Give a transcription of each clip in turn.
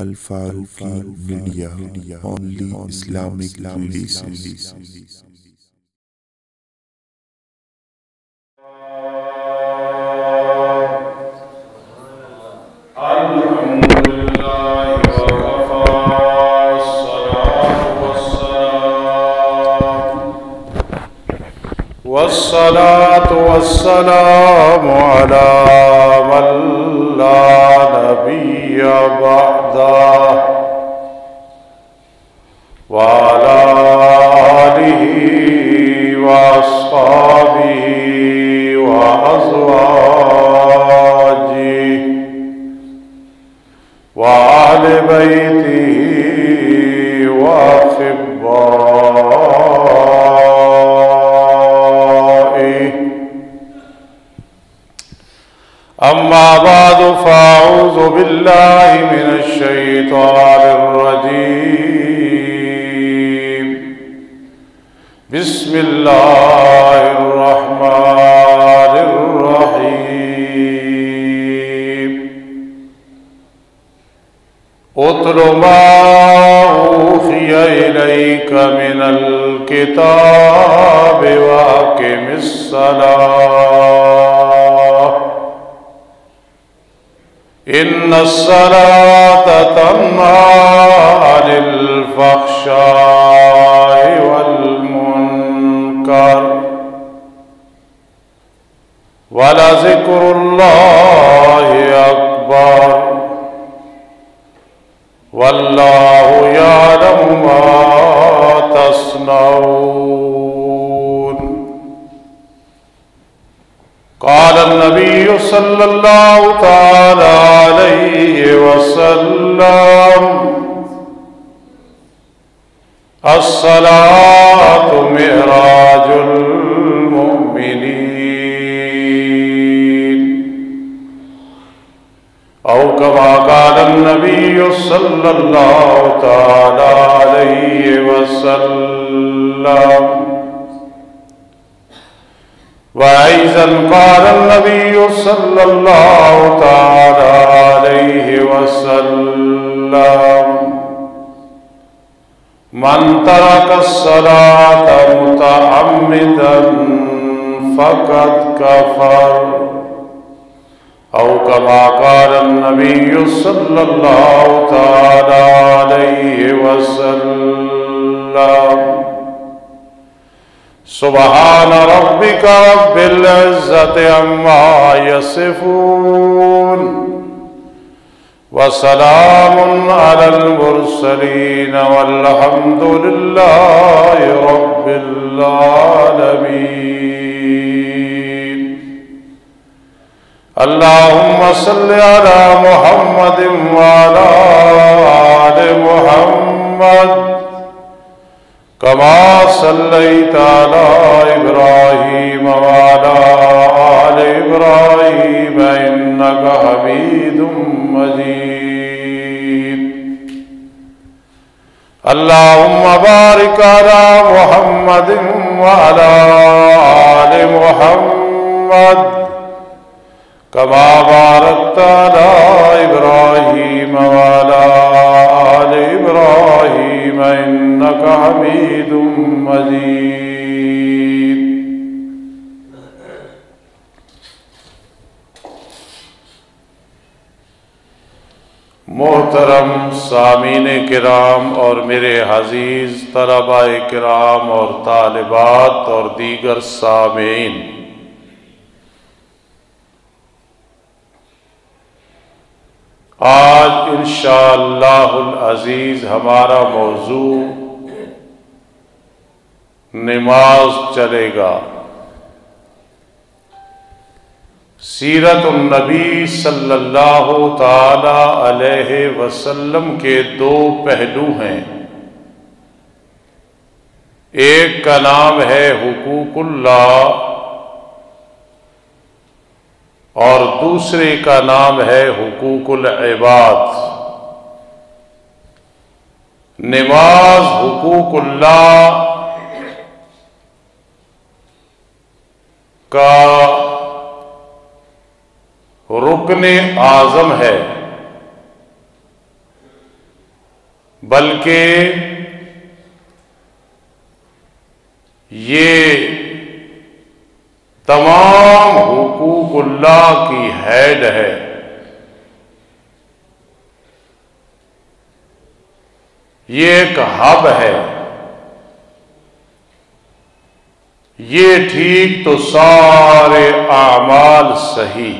Al-Faruqi media, only Islamic releases. والصلاة والسلام على من لا نبي بعده وعلى آله وأصحابه وأزواجه وأهل بيته وأحبائه. أما بعد فأعوذ بالله من الشيطان الرجيم. بسم الله الرحمن الرحيم. اتل ما أوحي إليك من الكتاب وأقم الصلاة إن الصلاة تنهى عن الفحشاء والمنكر ولذكر الله أكبر والله يعلم ما تصنعون. قال النبي صلى الله تعالى عليه وسلم: الصلاة معراج المؤمنين، أو كما قال النبي صلى الله تعالى عليه وسلم. وأيضا قال النبي صلى الله تعالى عليه وسلم: من ترك الصلاة متعمدا فقد كفر، أو كما قال النبي صلى الله تعالى عليه وسلم. سبحان ربك رب العزة عما يصفون وسلام على المرسلين والحمد لله رب العالمين. اللهم صل على محمد وعلى آل محمد كما صليت على إبراهيم وعلى آل إبراهيم إنك حميد مجيد. اللهم بارك على محمد وعلى آل محمد كما باركت على إبراهيم وعلى آل إبراهيم إنك حميد مجيد. محترم سامعین کرام اور میرے عزیز طلباء کرام اور طالبات اور دیگر سامعین، آج انشاءاللہ العزیز ہمارا موضوع نماز چلے گا۔ سیرت النبی صلی اللہ تعالی علیہ وسلم کے دو پہلو ہیں، ایک کا نام ہے حقوق اللہ اور دوسرے کا نام ہے حقوق العباد۔ نماز حقوق اللہ کا رکن اعظم ہے، بلکہ یہ تمام حقوق اللہ کی حید ہے۔ یہ ایک ہب ہے۔ یہ ٹھیک تو سارے اعمال صحیح،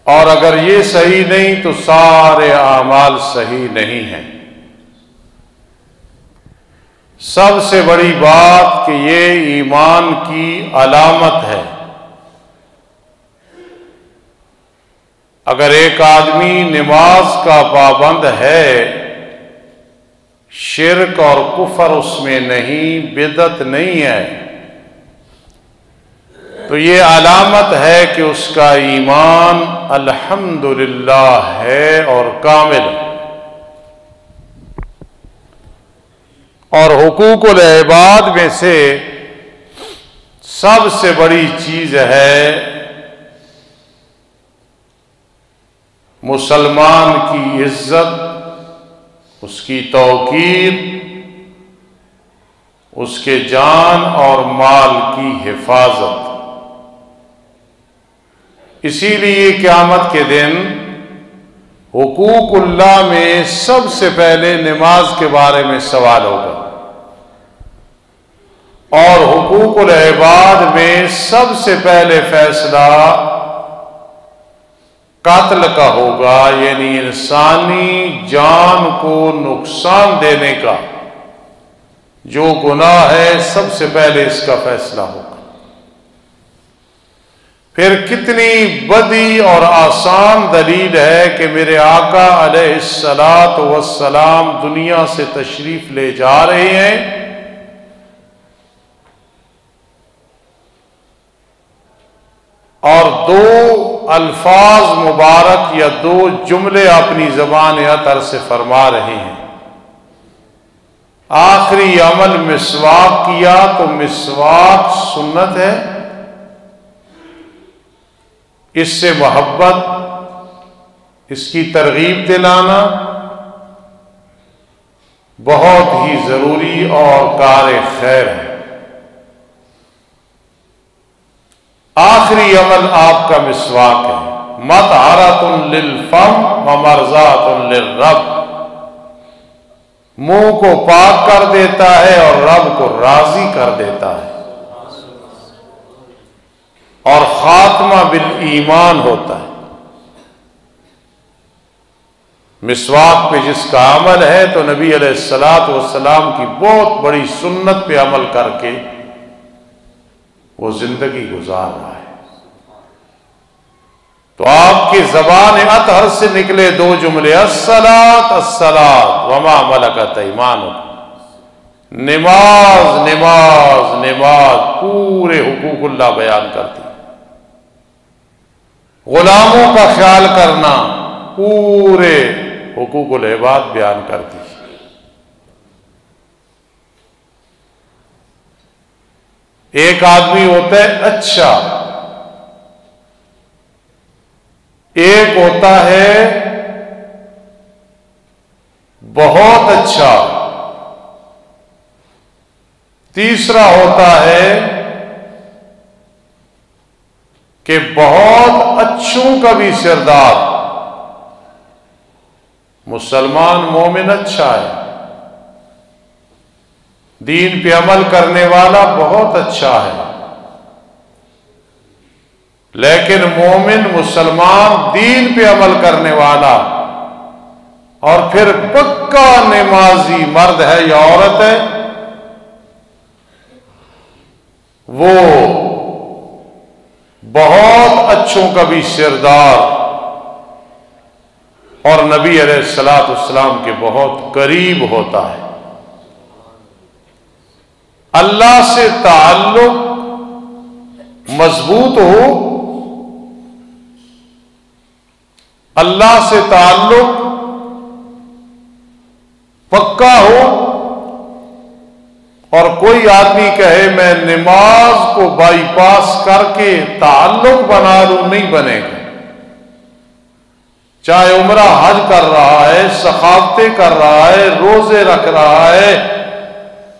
اور اگر یہ صحیح نہیں تو سارے اعمال صحیح نہیں ہیں۔ سب سے بڑی بات کہ یہ ایمان کی علامت ہے۔ اگر ایک آدمی نماز کا پابند ہے، شرک اور کفر اس میں نہیں، بدعت نہیں ہے، تو یہ علامت ہے کہ اس کا ایمان الحمدللہ ہے اور کامل ہے۔ اور حقوق العباد میں سے سب سے بڑی چیز ہے مسلمان کی عزت، اس کی توقیر، اس کے جان اور مال کی حفاظت۔ اسی لیے قیامت کے دن حقوق اللہ میں سب سے پہلے نماز کے بارے میں سوال ہوگا، اور حقوق العباد میں سب سے پہلے فیصلہ قتل کا ہوگا، یعنی انسانی جان کو نقصان دینے کا جو گناہ ہے سب سے پہلے اس کا فیصلہ ہوگا۔ پھر کتنی بدی اور آسان دلیل ہے کہ میرے آقا علیہ الصلاۃ والسلام دنیا سے تشریف لے جا رہے ہیں، اور دو الفاظ مبارک یا دو جملے اپنی زبان اطہر سے فرما رہے ہیں۔ آخری عمل مسواک کیا تو مسواک سنت ہے، اس سے محبت، اس کی ترغیب دلانا بہت ہی ضروری اور کار خیر ہے۔ آخری عمل آپ کا مسواک ہے۔ مطہرۃ للفم ومرضاۃ للرب، منہ کو پاک کر دیتا ہے اور رب کو راضی کر دیتا ہے، اور خاتمہ بالایمان ہوتا ہے۔ مسواک پہ جس کا عمل ہے تو نبی علیہ الصلاۃ والسلام کی بہت بڑی سنت پہ عمل کر کے وہ زندگی گزار رہا ہے۔ تو آپ کی زبان اطہر سے نکلے دو جملے، الصلاۃ الصلاۃ وما ملکت ایمانکم، نماز نماز نماز، پورے حقوق اللہ بیان کرتی، غلاموں کا خیال کرنا، پورے حقوق العباد بیان کرتی۔ ایک آدمی ہوتا ہے اچھا، ایک ہوتا ہے بہت اچھا، تیسرا ہوتا ہے کہ بہت اچھوں کا بھی سردار۔ مسلمان مومن اچھا ہے، دین پہ عمل کرنے والا بہت اچھا ہے، لیکن مومن مسلمان دین پہ عمل کرنے والا اور پھر پکا نمازی مرد ہے یا عورت ہے، وہ بہت اچھوں کا بھی سردار اور نبی علیہ الصلاۃ والسلام کے بہت قریب ہوتا ہے۔ اللہ سے تعلق مضبوط ہو، اللہ سے تعلق پکا ہو، اور کوئی آدمی کہے میں نماز کو بائی پاس کر کے تعلق بنا لوں، نہیں بنے گا۔ چاہے عمرہ حج کر رہا ہے، سخاوتیں کر رہا ہے، روزے رکھ رہا ہے،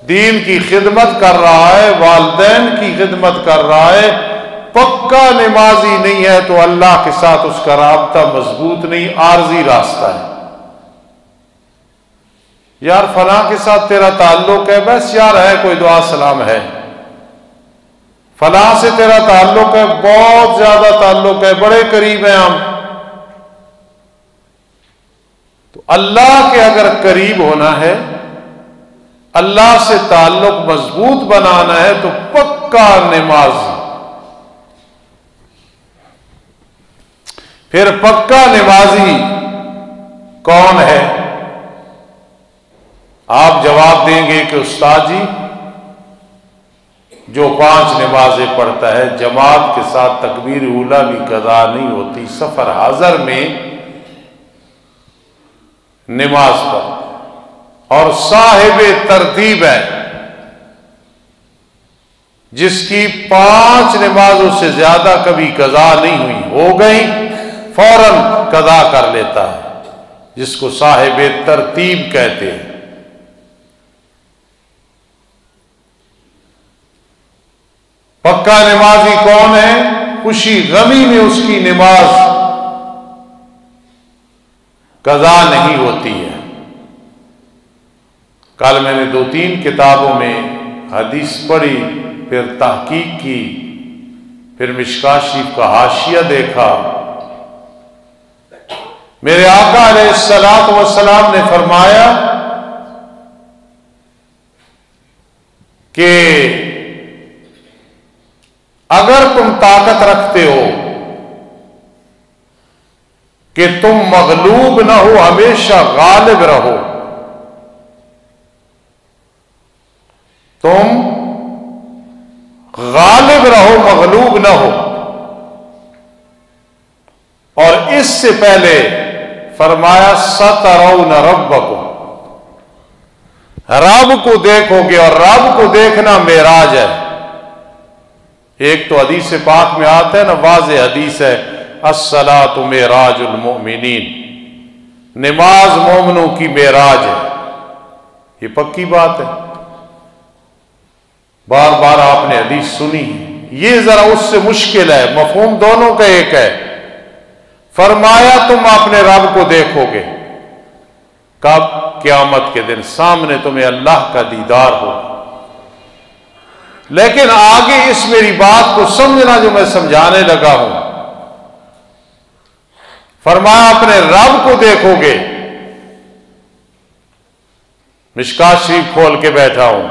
دین کی خدمت کر رہا ہے، والدین کی خدمت کر رہا ہے، پکا نمازی نہیں ہے تو اللہ کے ساتھ اس کا رابطہ مضبوط نہیں، عارضی راستہ ہے۔ یار فلاں کے ساتھ تیرا تعلق ہے، بس یار ہے کوئی دعا سلام ہے، فلاں سے تیرا تعلق ہے، بہت زیادہ تعلق ہے، بڑے قریب ہیں ہم، تو اللہ کے اگر قریب ہونا ہے، اللہ سے تعلق مضبوط بنانا ہے تو پکا نمازی۔ پھر پکا نمازی کون ہے؟ آپ جواب دیں گے کہ استاد جی جو 5 نمازیں پڑھتا ہے، جماعت کے ساتھ تکبیر اولا بھی قضا نہیں ہوتی، سفر حاضر میں نماز پڑھ، اور صاحب ترتیب ہے جس کی 5 نمازوں سے زیادہ کبھی قضا نہیں ہوئی، ہو گئی فوراً قضا کر لیتا ہے، جس کو صاحب ترتیب کہتے ہیں۔ پکا نمازی کون ہے؟ خوشی غمی میں اس کی نماز قضا نہیں ہوتی ہے۔ کل میں نے 2-3 کتابوں میں حدیث پڑھی، پھر تحقیق کی، پھر مشکوٰۃ شریف کا حاشیہ دیکھا۔ میرے آقا علیہ الصلوۃ والسلام نے فرمایا کہ اگر تم طاقت رکھتے ہو کہ تم مغلوب نہ ہو، ہمیشہ غالب رہو، تم غالب رہو، مغلوب نہ ہو، اور اس سے پہلے فرمایا سترون ربکم، رب کو دیکھو گے، اور رب کو دیکھنا معراج ہے۔ ایک تو حدیث پاک میں آتا ہے نا، واضح حدیث ہے، الصلاۃ معراج المؤمنین، نماز مومنوں کی معراج ہے، یہ پکی بات ہے، بار بار آپ نے حدیث سنی ہے۔ یہ ذرا اس سے مشکل ہے، مفہوم دونوں کا ایک ہے۔ فرمایا تم اپنے رب کو دیکھو گے، کب؟ قیامت کے دن، سامنے تمہیں اللہ کا دیدار ہو۔ لیکن آگے اس میری بات کو سمجھنا جو میں سمجھانے لگا ہوں، فرمایا اپنے رب کو دیکھو گے، مشکوٰۃ شریف کھول کے بیٹھا ہوں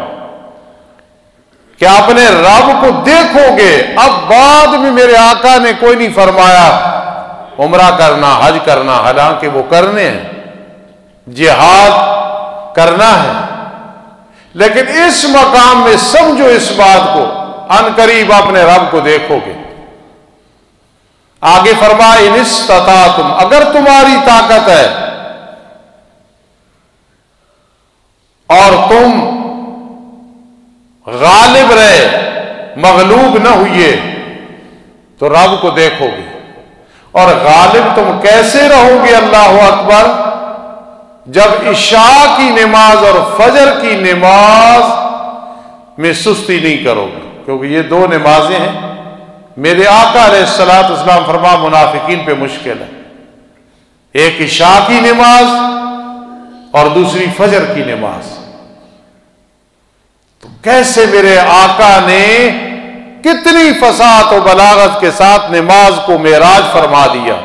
کہ اپنے رب کو دیکھو گے۔ اب بعد میں میرے آقا نے کوئی نہیں فرمایا عمرہ کرنا، حج کرنا، حالانکہ وہ کرنے ہیں، جہاد کرنا ہے، لیکن اس مقام میں سمجھو اس بات کو، ان قریب اپنے رب کو دیکھو گے۔ آگے فرمایا ان استطعتم، اگر تمہاری طاقت ہے اور تم غالب رہے، مغلوب نہ ہوئے، تو رب کو دیکھو گے۔ اور غالب تم کیسے رہو گے؟ اللہ اکبر، جب عشاء کی نماز اور فجر کی نماز میں سستی نہیں کرو گے، کیونکہ یہ 2 نمازیں ہیں، میرے آقا علیہ الصلوۃ والسلام فرما منافقین پہ مشکل ہے، ایک عشاء کی نماز اور دوسری فجر کی نماز۔ تو کیسے میرے آقا نے کتنی فصاحت و بلاغت کے ساتھ نماز کو معراج فرما دیا،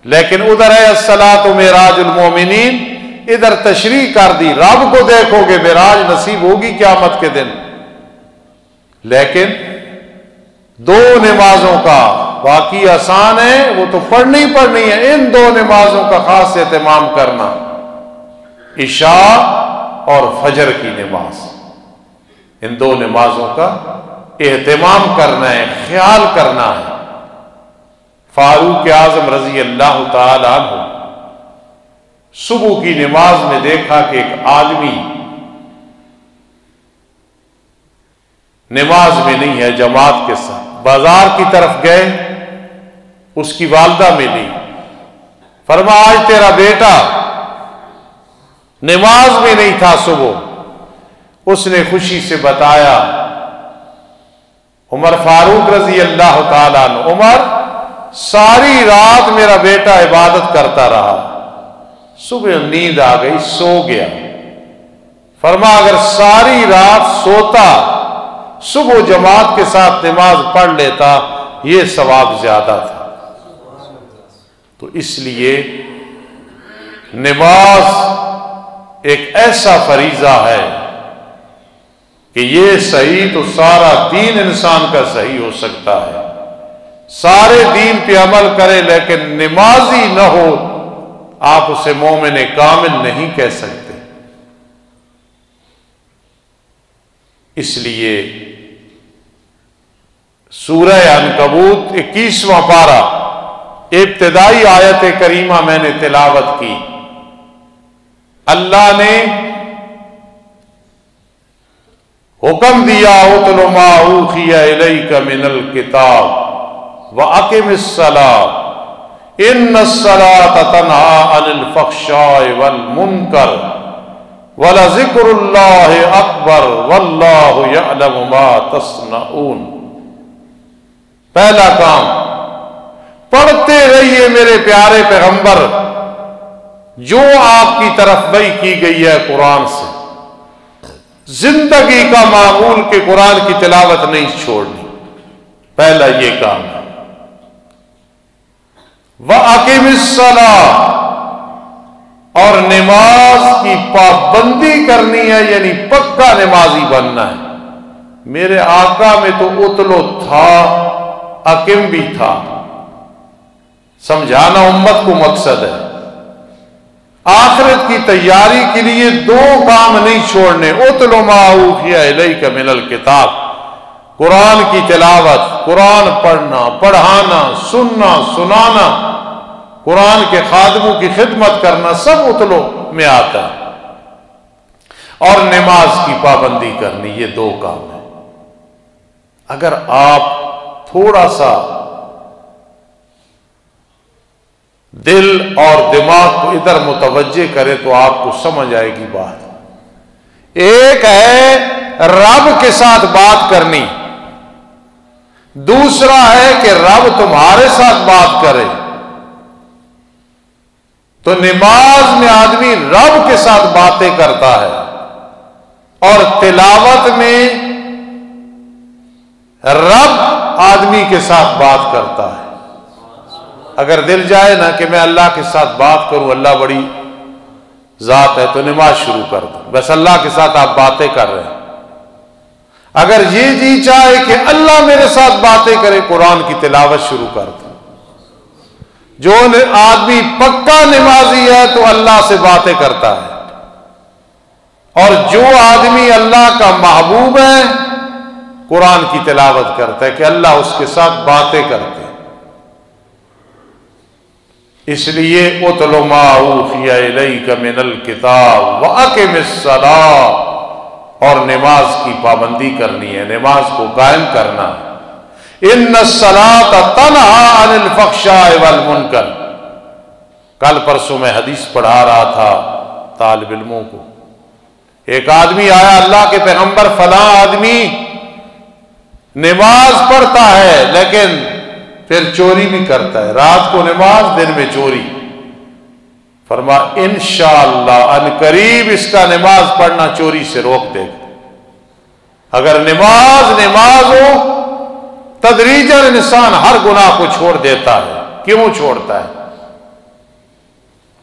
لیکن ادھر ہے الصلاۃ معراج المومنین، ادھر تشریح کر دی، رب کو دیکھو گے، معراج نصیب ہوگی قیامت کے دن۔ لیکن 2 نمازوں کا، باقی آسان ہے، وہ تو پڑھنی پڑھنی ہے، ان 2 نمازوں کا خاص اہتمام کرنا، عشاء اور فجر کی نماز، ان 2 نمازوں کا اہتمام کرنا ہے، خیال کرنا ہے۔ فاروق اعظم رضی اللہ تعالی عنہ صبح کی نماز میں دیکھا کہ ایک آدمی نماز میں نہیں ہے جماعت کے ساتھ. بازار کی طرف گئے, اس کی والدہ ملی, فرمایا آج تیرا بیٹا نماز میں نہیں تھا صبح. اس نے خوشی سے بتایا. عمر فاروق رضی اللہ تعالیٰ عنہ, عمر ساری رات میرا بیٹا عبادت کرتا رہا, صبح نیند آ گئی, سو گیا. فرما اگر ساری رات سوتا, صبح جماعت کے ساتھ نماز پڑھ لیتا, یہ ثواب زیادہ تھا. تو اس لیے نماز ایک ایسا فریضہ ہے کہ یہ صحیح تو سارا دین انسان کا صحیح ہو سکتا ہے. سارے دین پہ عمل کرے لیکن نمازی نہ ہو, آپ اسے مومن کامل نہیں کہہ سکتے. اس لیے سورہ عنکبوت 21واں پارہ ابتدائی آیت کریمہ میں نے تلاوت کی. اللہ نے حکم دیا اتل ما اوحی الیک من الکتاب واقم الصلاۃ ان الصلاۃ تنہی عن الفحشاء والمنکر ولذکر اللہ اکبر واللہ یعلم ما تصنعون. پہلا کام, پڑھتے رہیے میرے پیارے پیغمبر جو آپ کی طرف وحی کی گئی ہے قرآن سے. زندگی کا معمول کہ قرآن کی تلاوت نہیں چھوڑنی, پہلا یہ کام ہے. وَأَقِمِ الصَّلَاةَ, اور نماز کی پابندی کرنی ہے, یعنی پکا نمازی بننا ہے. میرے آقا میں تو اتلو تھا, اقم بھی تھا. سمجھانا امت کو مقصد ہے. آخرت کی تیاری کے لیے دو کام نہیں چھوڑنے. اتل ما اوحی الیک من الکتاب, قرآن کی تلاوت, قرآن پڑھنا, پڑھانا, سننا, سنانا, قرآن کے خادموں کی خدمت کرنا, سب اتلو میں آتا ہے. اور نماز کی پابندی کرنی, یہ دو کام ہیں. اگر آپ تھوڑا سا دل اور دماغ کو ادھر متوجہ کرے تو آپ کو سمجھ آئے گی بات. ایک ہے رب کے ساتھ بات کرنی, دوسرا ہے کہ رب تمہارے ساتھ بات کرے. تو نماز میں آدمی رب کے ساتھ باتیں کرتا ہے, اور تلاوت میں رب آدمی کے ساتھ بات کرتا ہے. اگر دل جائے نا کہ میں اللہ کے ساتھ بات کروں, اللہ بڑی ذات ہے, تو نماز شروع کر دو, بس اللہ کے ساتھ آپ باتیں کر رہے ہیں. اگر یہ جی چاہے کہ اللہ میرے ساتھ باتیں کرے, قرآن کی تلاوت شروع کر دو. جو آدمی پکا نمازی ہے تو اللہ سے باتیں کرتا ہے, اور جو آدمی اللہ کا محبوب ہے قرآن کی تلاوت کرتا ہے کہ اللہ اس کے ساتھ باتیں کرتے ہیں. اس لیے اتل ما اوحی الیک من الکتاب واقم الصلاۃ, اور نماز کی پابندی کرنی ہے, نماز کو قائم کرنا ہے. ان الصلاۃ تنہی عن الفحشاء والمنکر. کل پرسوں میں حدیث پڑھا رہا تھا طالب علموں کو. ایک آدمی آیا, اللہ کے پیغمبر فلاں آدمی نماز پڑھتا ہے لیکن پھر چوری بھی کرتا ہے, رات کو نماز, دن میں چوری. فرما انشاءاللہ ان قریب اس کا نماز پڑھنا چوری سے روک دے گا. اگر نماز ہو, تدریجاً انسان ہر گناہ کو چھوڑ دیتا ہے. کیوں چھوڑتا ہے؟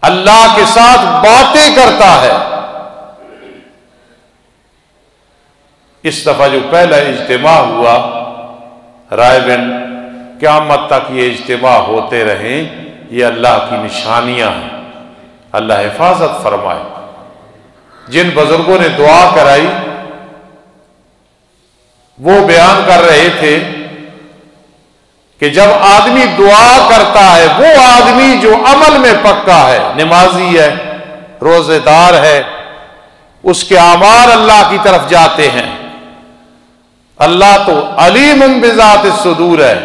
اللہ کے ساتھ باتیں کرتا ہے. اس دفعہ جو پہلا اجتماع ہوا رائے بن, قیامت تک یہ اجتماع ہوتے رہیں, یہ اللہ کی نشانیاں ہیں. اللہ حفاظت فرمائے. جن بزرگوں نے دعا کرائی وہ بیان کر رہے تھے کہ جب آدمی دعا کرتا ہے, وہ آدمی جو عمل میں پکا ہے, نمازی ہے, روزے دار ہے, اس کے اعمال اللہ کی طرف جاتے ہیں, اللہ تو علیم بذات الصدور ہے،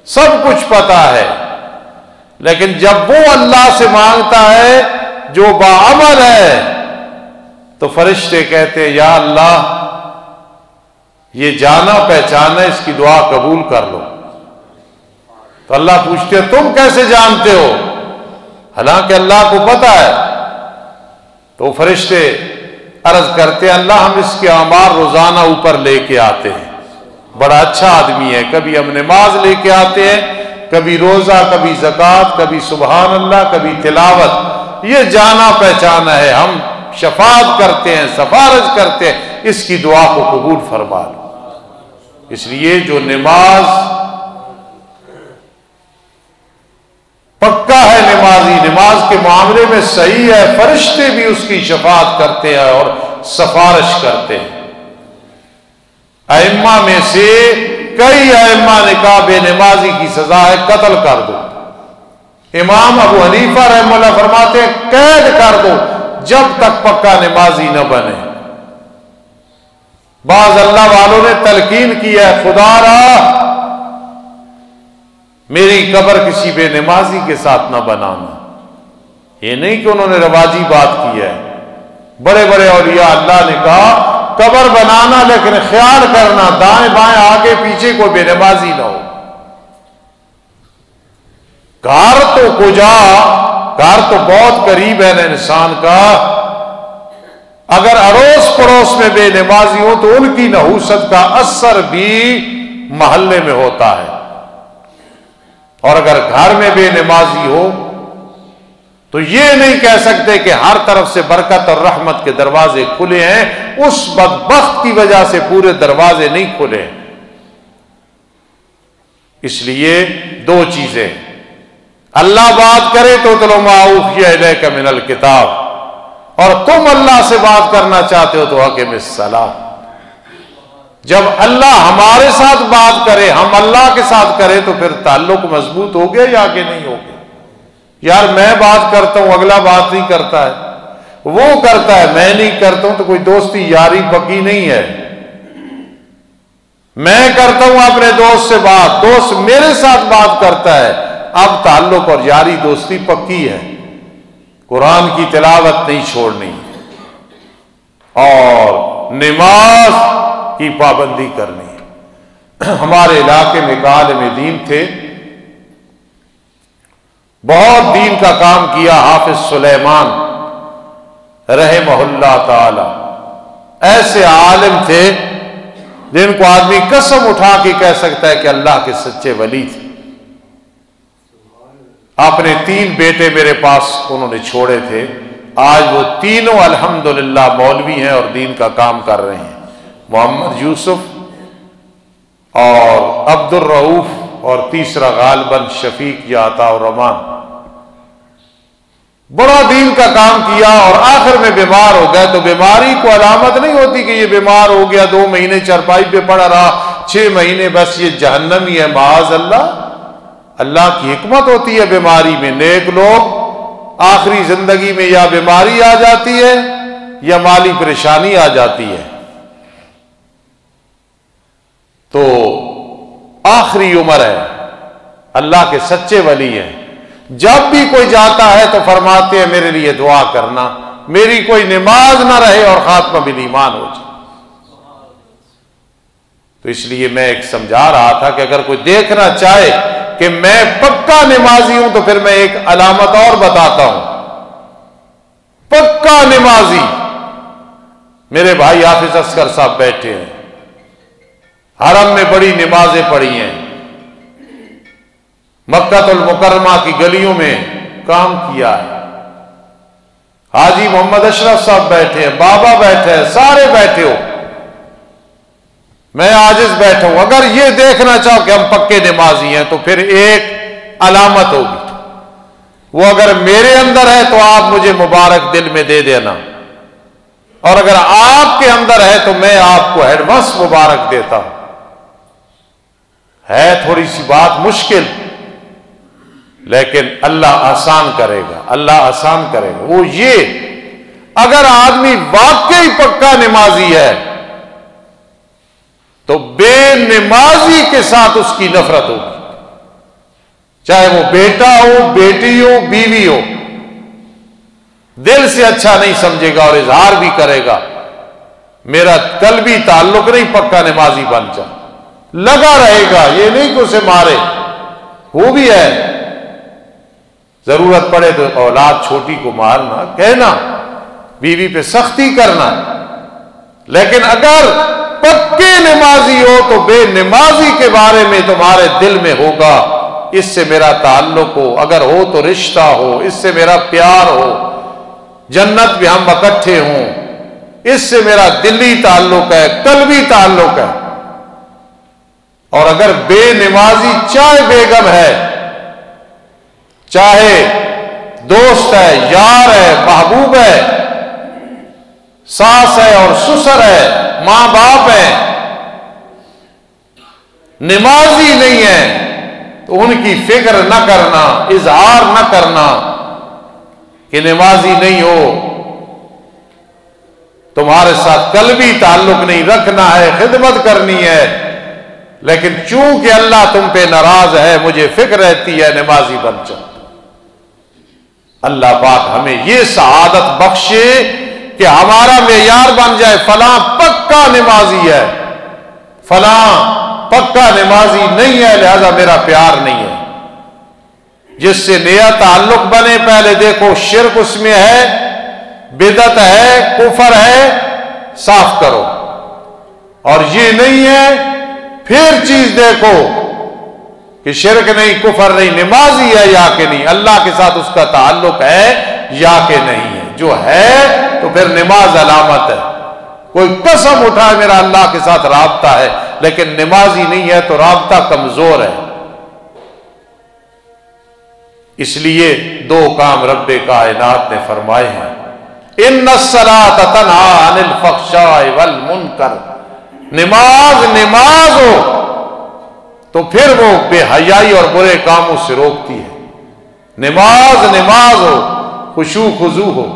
سب کچھ پتا ہے، لیکن جب وہ اللہ سے مانگتا ہے جو باعمل ہے تو فرشتے کہتے ہیں یا اللہ یہ جانا پہچانا، اس کی دعا قبول کر لو۔ تو اللہ پوچھتے ہیں تم کیسے جانتے ہو؟ حالانکہ اللہ کو پتا ہے۔ تو فرشتے عرض کرتے ہیں اللہ ہم اس کے اعمال روزانہ اوپر لے کے آتے ہیں، بڑا اچھا آدمی ہے، کبھی ہم نماز لے کے آتے ہیں، کبھی روزہ، کبھی زکوٰۃ، کبھی سبحان اللہ، کبھی تلاوت، یہ جانا پہچانا ہے، ہم شفاعت کرتے ہیں، سفارش کرتے ہیں، اس کی دعا کو قبول فرما لو۔ اس لیے جو نماز پکا ہے، نمازی نماز کے معاملے میں صحیح ہے، فرشتے بھی اس کی شفاعت کرتے ہیں اور سفارش کرتے ہیں۔ ائمہ میں سے کئی ائمہ نے کہا بے نمازی کی سزا ہے قتل کر دو۔ امام ابو حنیفہ رحمہ اللہ فرماتے ہیں قید کر دو جب تک پکا نمازی نہ بنے۔ بعض اللہ والوں نے تلقین کی ہے خدا را میری قبر کسی بے نمازی کے ساتھ نہ بنانا۔ یہ نہیں کہ انہوں نے رواجی بات کی ہے، بڑے بڑے اولیاء اللہ نے کہا قبر بنانا لیکن خیال کرنا دائیں بائیں آگے پیچھے کوئی بے نمازی نہ ہو۔ گھر تو کجا، گھر تو بہت قریب ہے نا انسان کا، اگر اڑوس پڑوس میں بے نمازی ہو تو ان کی نحوست کا اثر بھی محلے میں ہوتا ہے، اور اگر گھر میں بے نمازی ہو تو یہ نہیں کہہ سکتے کہ ہر طرف سے برکت اور رحمت کے دروازے کھلے ہیں، اس بدبخت کی وجہ سے پورے دروازے نہیں کھلے ہیں۔ اس لیے دو چیزیں، اللہ بات کرے تو اتلو ما اوحی الیک من الکتاب، اور تم اللہ سے بات کرنا چاہتے ہو تو اقم الصلاۃ۔ جب اللہ ہمارے ساتھ بات کرے، ہم اللہ کے ساتھ کرے تو پھر تعلق مضبوط ہو گیا یا کہ نہیں ہو گیا؟ یار میں بات کرتا ہوں اگلا بات نہیں کرتا ہے، وہ کرتا ہے میں نہیں کرتا ہوں، تو کوئی دوستی یاری پکی نہیں ہے۔ میں کرتا ہوں اپنے دوست سے بات، دوست میرے ساتھ بات کرتا ہے، اب تعلق اور یاری دوستی پکی ہے۔ قرآن کی تلاوت نہیں چھوڑنی اور نماز کی پابندی کرنی ہے۔ ہمارے علاقے میں ایک عالم دین تھے، بہت دین کا کام کیا، حافظ سلیمان رحمہ اللہ تعالی، ایسے عالم تھے جن کو آدمی قسم اٹھا کے کہہ سکتا ہے کہ اللہ کے سچے ولی تھے۔ اپنے 3 بیٹے میرے پاس انہوں نے چھوڑے تھے، آج وہ تینوں الحمدللہ مولوی ہیں اور دین کا کام کر رہے ہیں، محمد یوسف اور عبد الرؤوف اور تیسرا غالباً شفیق یا عطا الرحمان۔ بڑا دین کا کام کیا اور آخر میں بیمار ہو گئے، تو بیماری کو علامت نہیں ہوتی کہ یہ بیمار ہو گیا 2 مہینے چارپائی پہ پڑا رہا، 6 مہینے بس یہ جہنمی ہے، معاذ اللہ۔ اللہ کی حکمت ہوتی ہے بیماری میں، نیک لوگ آخری زندگی میں یا بیماری آ جاتی ہے یا مالی پریشانی آ جاتی ہے، تو آخری عمر ہے، اللہ کے سچے ولی ہیں۔ جب بھی کوئی جاتا ہے تو فرماتے ہیں میرے لیے دعا کرنا، میری کوئی نماز نہ رہے اور خاتمہ بالایمان ہو جائے۔ تو اس لیے میں ایک سمجھا رہا تھا کہ اگر کوئی دیکھنا چاہے کہ میں پکا نمازی ہوں تو پھر میں ایک علامت اور بتاتا ہوں۔ پکا نمازی، میرے بھائی حافظ اصغر صاحب بیٹھے ہیں، حرم میں بڑی نمازیں پڑھی ہیں، مکہ المکرمہ کی گلیوں میں کام کیا ہے، حاجی محمد اشرف صاحب بیٹھے ہیں، بابا بیٹھے ہیں، سارے بیٹھے ہو، میں عاجز بیٹھا ہوں۔ اگر یہ دیکھنا چاہو کہ ہم پکے نمازی ہیں تو پھر ایک علامت ہوگی، وہ اگر میرے اندر ہے تو آپ مجھے مبارک دل میں دے دینا، اور اگر آپ کے اندر ہے تو میں آپ کو ایڈوانس مبارک دیتا ہوں۔ ہے تھوڑی سی بات مشکل، لیکن اللہ آسان کرے گا، اللہ آسان کرے گا۔ وہ یہ اگر آدمی واقعی پکا نمازی ہے تو بے نمازی کے ساتھ اس کی نفرت ہوگی، چاہے وہ بیٹا ہو، بیٹی ہو، بیوی ہو، دل سے اچھا نہیں سمجھے گا اور اظہار بھی کرے گا، میرا قلبی تعلق نہیں، پکا نمازی بن جا، لگا رہے گا، یہ نہیں کہ اسے مارے، وہ بھی ہے، ضرورت پڑے تو اولاد چھوٹی کو مارنا، کہنا، بیوی پہ سختی کرنا، لیکن اگر پکے نمازی ہو تو بے نمازی کے بارے میں تمہارے دل میں ہوگا اس سے میرا تعلق ہو، اگر ہو تو رشتہ ہو، اس سے میرا پیار ہو، جنت میں ہم اکٹھے ہوں، اس سے میرا دلی تعلق ہے، قلبی تعلق ہے۔ اور اگر بے نمازی چاہے بیگم ہے، چاہے دوست ہے، یار ہے، محبوب ہے، ساس ہے اور سسر ہے، ماں باپ ہے، نمازی نہیں ہے تو ان کی فکر نہ کرنا، اظہار نہ کرنا کہ نمازی نہیں ہو، تمہارے ساتھ قلبی تعلق نہیں رکھنا ہے، خدمت کرنی ہے، لیکن چونکہ اللہ تم پہ ناراض ہے مجھے فکر رہتی ہے نمازی بن جاؤ۔ اللہ پاک ہمیں یہ سعادت بخشے کہ ہمارا معیار بن جائے، فلاں پکا نمازی ہے، فلاں پکا نمازی نہیں ہے، لہذا میرا پیار نہیں ہے۔ جس سے نیا تعلق بنے، پہلے دیکھو شرک اس میں ہے، بدعت ہے، کفر ہے، صاف کرو، اور یہ نہیں ہے پھر چیز دیکھو کہ شرک نہیں، کفر نہیں، نمازی ہے یا کہ نہیں، اللہ کے ساتھ اس کا تعلق ہے یا کہ نہیں ہے، جو ہے تو پھر نماز علامت ہے۔ کوئی قسم اٹھائے میرا اللہ کے ساتھ رابطہ ہے، لیکن نمازی نہیں ہے تو رابطہ کمزور ہے۔ اس لیے دو کام رب کائنات نے فرمائے ہیں، ان الصلاۃ تنہی عن الفحشاء والمنکر، نماز ہو تو پھر وہ بے حیائی اور برے کاموں سے روکتی ہے، نماز ہو، خشوع خضوع ہو۔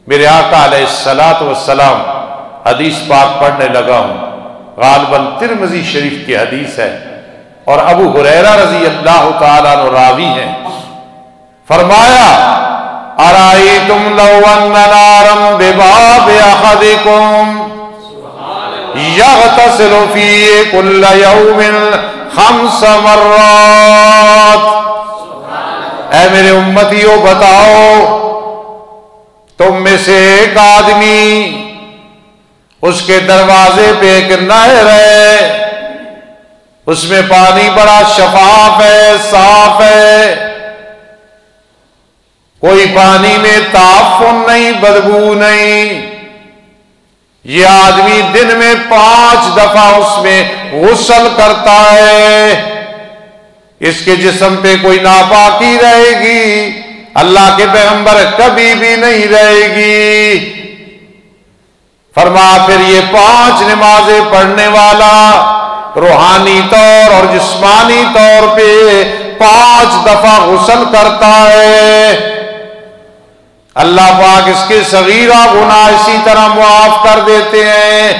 میرے آقا علیہ الصلاۃ والسلام حدیث پاک پڑھنے لگا ہوں، غالباً ترمذی شریف کی حدیث ہے اور ابو ہریرہ رضی اللہ تعالیٰ عنہ راوی ہیں، فرمایا ارائیتم لو ان نارا بباب احدکم یغتسل فی کل یوم 5 مرات، اے میرے امتیوں بتاؤ تم میں سے ایک آدمی، اس کے دروازے پہ ایک نہر ہے، اس میں پانی بڑا شفاف ہے، صاف ہے، کوئی پانی میں تعفن نہیں، بدبو نہیں، یہ آدمی دن میں 5 دفعہ اس میں غسل کرتا ہے، اس کے جسم پہ کوئی ناپاکی رہے گی، اللہ کے پیغمبر کبھی بھی نہیں رہے گی۔ فرمایا پھر یہ 5 نمازیں پڑھنے والا روحانی طور اور جسمانی طور پہ 5 دفعہ غسل کرتا ہے، اللہ پاک اس کے صغیرہ گناہ اسی طرح معاف کر دیتے ہیں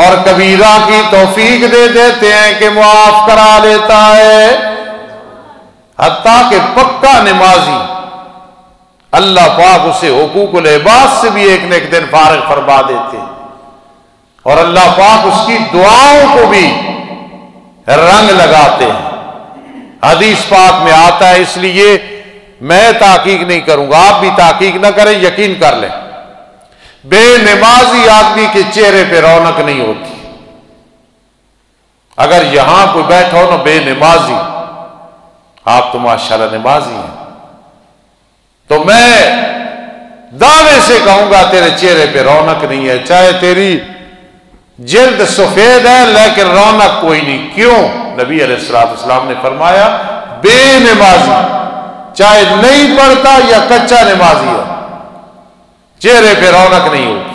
اور کبیرہ کی توفیق دے دیتے ہیں کہ معاف کرا لیتا ہے۔ حتیٰ کہ پکا نمازی اللہ پاک اسے حقوق العباد سے بھی ایک نہ ایک دن فارغ فرما دیتے ہیں، اور اللہ پاک اس کی دعاؤں کو بھی رنگ لگاتے ہیں۔ حدیث پاک میں آتا ہے، اس لیے میں تحقیق نہیں کروں گا، آپ بھی تحقیق نہ کریں، یقین کر لیں، بے نمازی آدمی کے چہرے پہ رونق نہیں ہوتی۔ اگر یہاں کوئی بیٹھا ہو نا بے نمازی، آپ تو ماشاءاللہ نمازی ہیں، تو میں دعوے سے کہوں گا تیرے چہرے پہ رونق نہیں ہے، چاہے تیری جلد سفید ہے لیکن رونق کوئی نہیں۔ کیوں؟ نبی علیہ السلام نے فرمایا بے نمازی چاہے نہیں پڑھتا یا کچا نمازی ہے، چہرے پہ رونق نہیں ہوتی۔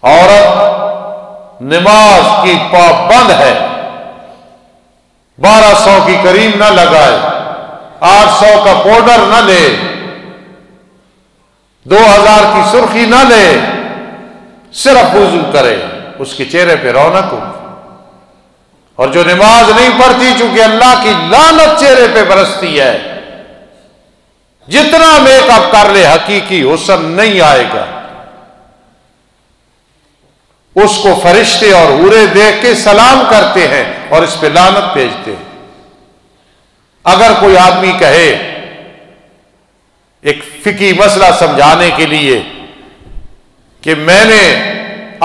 عورت نماز کی پابند ہے، 1200 کی کریم نہ لگائے، 800 کا پاؤڈر نہ لے، 2000 کی سرخی نہ لے، صرف وضو کرے، اس کے چہرے پہ رونق ہو. اور جو نماز نہیں پڑھتی، چونکہ اللہ کی لعنت چہرے پہ برستی ہے، جتنا میک اپ کر لے حقیقی حسن نہیں آئے گا. اس کو فرشتے اور حورے دیکھ کے سلام کرتے ہیں اور اس پہ لعنت بھیجتے ہیں. اگر کوئی آدمی کہے ایک فقہی مسئلہ سمجھانے کے لیے کہ میں نے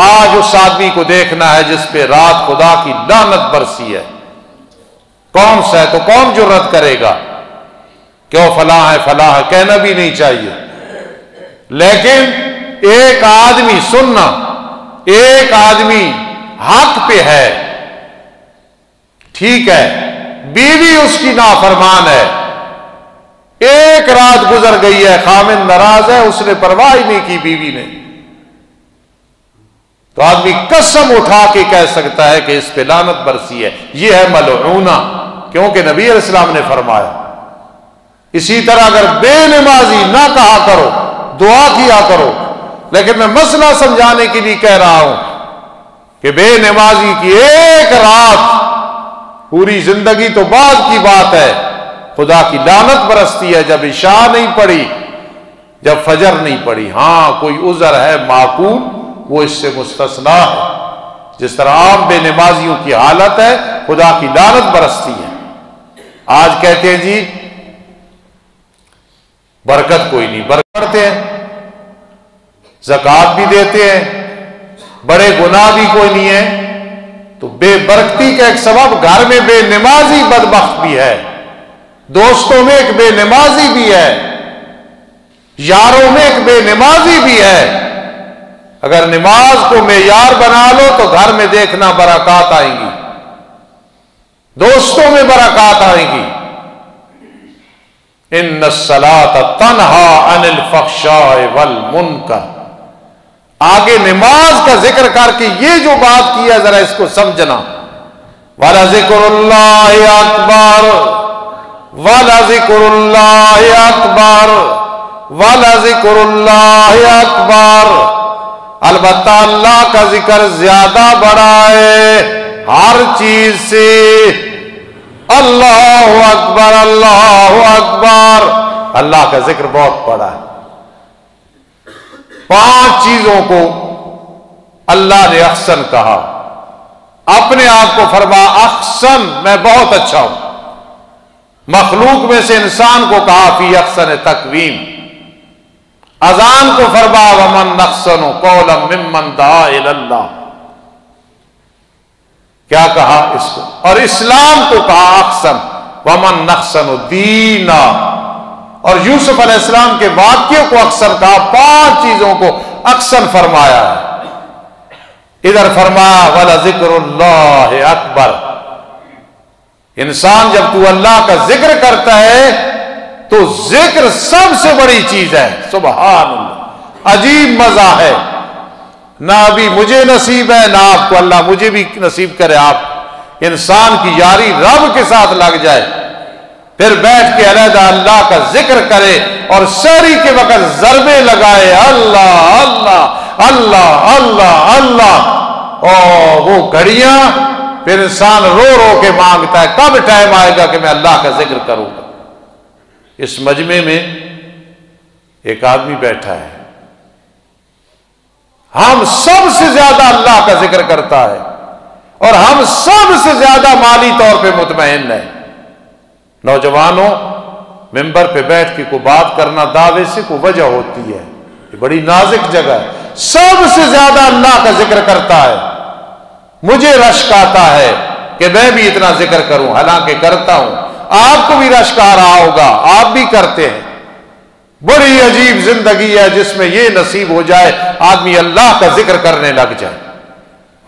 آج اس آدمی کو دیکھنا ہے جس پہ رات خدا کی لعنت برسی ہے، کون سا ہے، تو کون جرت کرے گا کہ وہ فلاں ہے فلاں ہے؟ کہنا بھی نہیں چاہیے. لیکن ایک آدمی سننا، ایک آدمی حق پہ ہے، ٹھیک ہے، بیوی اس کی نافرمان ہے، ایک رات گزر گئی ہے، خامن ناراض ہے، اس نے پرواہ ہی نہیں کی بیوی نے، تو آدمی قسم اٹھا کے کہہ سکتا ہے کہ اس پہ لعنت برسی ہے، یہ ہے ملعونہ، کیونکہ نبی علیہ السلام نے فرمایا. اسی طرح اگر بے نمازی نہ کہا کرو، دعا کیا کرو. لیکن میں مسئلہ سمجھانے کے لیے کہہ رہا ہوں کہ بے نمازی کی ایک رات، پوری زندگی تو بعد کی بات ہے، خدا کی لعنت برستی ہے جب عشاء نہیں پڑھی، جب فجر نہیں پڑھی. ہاں کوئی عذر ہے معقول، وہ اس سے مستثنا ہے. جس طرح عام بے نمازیوں کی حالت ہے، خدا کی لعنت برستی ہے. آج کہتے ہیں جی برکت کوئی نہیں، برکت کرتے ہیں، زکوٰۃ بھی دیتے ہیں، بڑے گناہ بھی کوئی نہیں ہے. تو بے برکتی کا ایک سبب گھر میں بے نمازی بدبخت بھی ہے، دوستوں میں ایک بے نمازی بھی ہے، یاروں میں ایک بے نمازی بھی ہے. اگر نماز کو معیار بنا لو تو گھر میں دیکھنا برکات آئیں گی، دوستوں میں برکات آئیں گی. ان الصلاۃ تنہا عن الفحشاء والمنکر. آگے نماز کا ذکر کر کے یہ جو بات کی ہے ذرا اس کو سمجھنا. وَلَذِكْرُ اللَّهِ أَكْبَرُ وَلَذِكْرُ اللَّهِ أَكْبَرُ وَلَذِكْرُ اللَّهِ أَكْبَرُ. البتہ اللہ کا ذکر زیادہ بڑا ہے ہر چیز سے. اللہ اکبر اللہ اکبر. اللہ کا ذکر بہت بڑا ہے. 5 چیزوں کو اللہ نے احسن کہا. اپنے آپ کو فرما احسن، میں بہت اچھا ہوں. مخلوق میں سے انسان کو کہا فی احسن تقویم. اذان کو فرما ومن احسن قولا ممن دعا الی اللہ. کیا کہا اس کو؟ اور اسلام کو کہا احسن ومن احسن دینا. اور یوسف علیہ السلام کے واقعے کو احسن کہا. 5 چیزوں کو احسن فرمایا ہے. ادھر فرمایا وَلَذِكْرُ اللَّهِ اکبر. انسان جب تو اللہ کا ذکر کرتا ہے تو ذکر سب سے بڑی چیز ہے. سبحان اللہ. عجیب مزہ ہے. نہ ابھی مجھے نصیب ہے نہ آپ کو. اللہ مجھے بھی نصیب کرے. آپ انسان کی یاری رب کے ساتھ لگ جائے، پھر بیٹھ کے علیحدہ اللہ کا ذکر کرے اور سحری کے وقت ضربے لگائے اللہ اللہ اللہ اللہ اللہ. اور وہ گھڑیاں پھر انسان رو رو کے مانگتا ہے کب ٹائم آئے گا کہ میں اللہ کا ذکر کروں گا. اس مجمع میں ایک آدمی بیٹھا ہے، ہم سب سے زیادہ اللہ کا ذکر کرتا ہے اور ہم سب سے زیادہ مالی طور پہ مطمئن ہے. نوجوانوں، ممبر پہ بیٹھ کے کوئی بات کرنا دعوے سے کوئی وجہ ہوتی ہے، یہ بڑی نازک جگہ ہے. سب سے زیادہ اللہ کا ذکر کرتا ہے. مجھے رشک آتا ہے کہ میں بھی اتنا ذکر کروں، حالانکہ کرتا ہوں. آپ کو بھی رشک آ رہا ہوگا، آپ بھی کرتے ہیں. بڑی عجیب زندگی ہے جس میں یہ نصیب ہو جائے آدمی اللہ کا ذکر کرنے لگ جائے.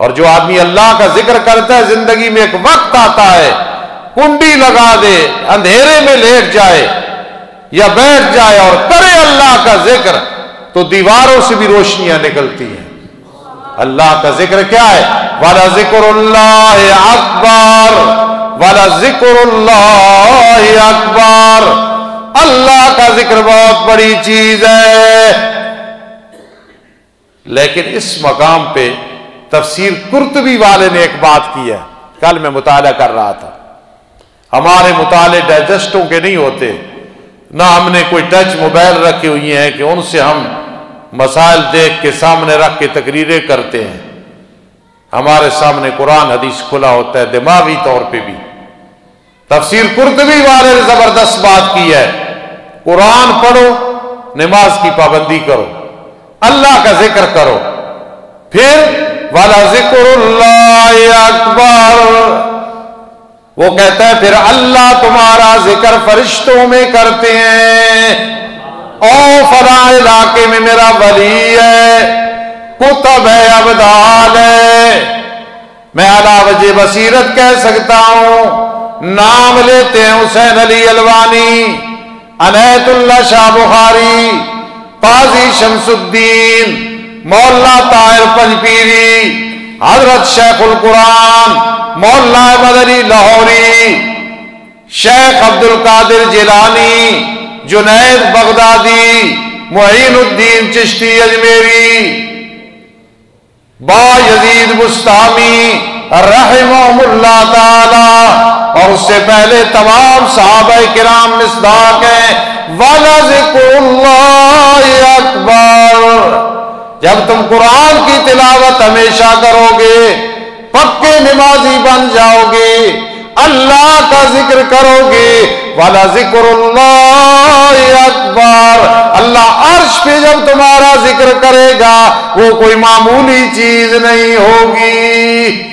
اور جو آدمی اللہ کا ذکر کرتا ہے زندگی میں ایک وقت آتا ہے کنڈی لگا دے، اندھیرے میں لیٹ جائے یا بیٹھ جائے اور کرے اللہ کا ذکر تو دیواروں سے بھی روشنیاں نکلتی ہیں. اللہ کا ذکر کیا ہے؟ وَلَذِكْرُ اللَّهِ أَكْبَرُ وَلَذِكْرُ اللَّهِ أَكْبَرُ. اللہ کا ذکر بہت بڑی چیز ہے. لیکن اس مقام پہ تفسیر قرطبی والے نے ایک بات کی ہے، کل میں مطالعہ کر رہا تھا، ہمارے مطالعے ڈائجسٹوں کے نہیں ہوتے، نہ ہم نے کوئی ٹچ موبائل رکھی ہوئی ہیں کہ ان سے ہم مسائل دیکھ کے سامنے رکھ کے تقریریں کرتے ہیں۔ ہمارے سامنے قرآن حدیث کھلا ہوتا ہے، دماغی طور پہ بھی۔ تفسیر قرطبی والے نے زبردست بات کی ہے، قرآن پڑھو، نماز کی پابندی کرو، اللہ کا ذکر کرو، پھر وَلَذِكْرُ اللَّهِ أَكْبَرُ، وہ کہتا ہے پھر اللہ تمہارا ذکر فرشتوں میں کرتے ہیں، او فلاں علاقے میں میرا ولی ہے، کتب ہے، ابدال ہے، میں علا وجہ بصیرت کہہ سکتا ہوں، نام لیتے ہیں حسین علی الوانی، عنایت اللہ شاہ بخاری، قاضی شمس الدین، مولانا طاہر پنجپیری، حضرت شیخ القرآن مولانا احمد علی لاہوری، شیخ عبد القادر جیلانی، جنید بغدادی، معین الدین چشتی اجمیری، با یزید بستامی رحمہم اللہ تعالی، اور اس سے پہلے تمام صحابہ کرام مصداق ہیں۔ وَلَذِكْرُ اللَّهِ أَكْبَرُ، جب تم قرآن کی تلاوت ہمیشہ کرو گے، پکے نمازی بن جاؤ گے، اللہ کا ذکر کرو گے، وَلَذِكْرُ اللَّهِ أَكْبَرُ، اللہ عرش پہ جب تمہارا ذکر کرے گا وہ کوئی معمولی چیز نہیں ہوگی۔